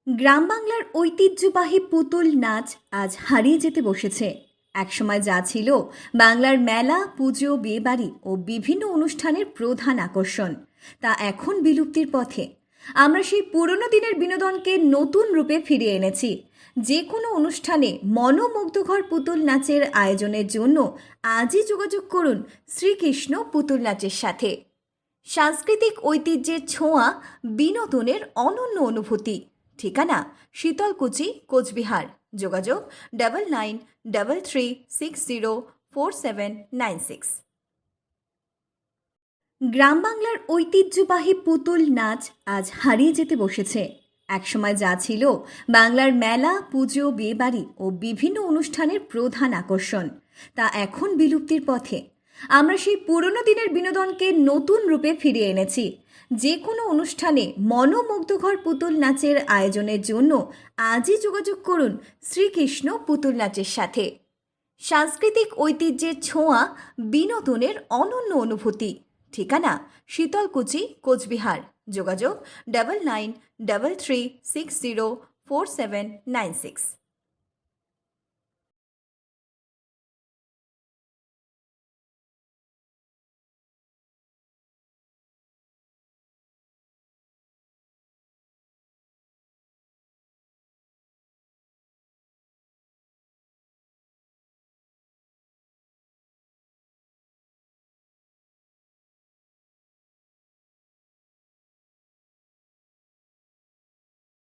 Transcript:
গ্রাম বাংলার ঐতিহ্যবাহী পুতুল নাচ আজ হারিয়ে যেতে বসেছে। একসময় যা ছিল বাংলার মেলা, পুজো, বিয়েবাড়ি ও বিভিন্ন অনুষ্ঠানের প্রধান আকর্ষণ, তা এখন বিলুপ্তির পথে। আমরা সেই পুরনো দিনের বিনোদনকে নতুন রূপে ফিরিয়ে এনেছি। যে কোনো অনুষ্ঠানে মনোমুগ্ধকর পুতুল নাচের আয়োজনের জন্য আজই যোগাযোগ করুন শ্রীকৃষ্ণ পুতুল নাচের সাথে। সাংস্কৃতিক ঐতিহ্যের ছোঁয়া, বিনোদনের অনন্য অনুভূতি। ঠিকানা শীতলকুচি, কোচবিহার। যোগাযোগ 9933604796। গ্রাম বাংলার ঐতিহ্যবাহী পুতুল নাচ আজ হারিয়ে যেতে বসেছে। একসময় যা ছিল বাংলার মেলা, পুজো, বিয়েবাড়ি ও বিভিন্ন অনুষ্ঠানের প্রধান আকর্ষণ, তা এখন বিলুপ্তির পথে। আমরা সেই পুরনো দিনের বিনোদনকে নতুন রূপে ফিরিয়ে এনেছি। যে কোনো অনুষ্ঠানে মনোমুগ্ধকর পুতুল নাচের আয়োজনের জন্য আজই যোগাযোগ করুন শ্রীকৃষ্ণ পুতুল নাচের সাথে। সাংস্কৃতিক ঐতিহ্যের ছোঁয়া, বিনোদনের অনন্য অনুভূতি। ঠিকানা শীতলকুচি, কোচবিহার। যোগাযোগ 9933604796।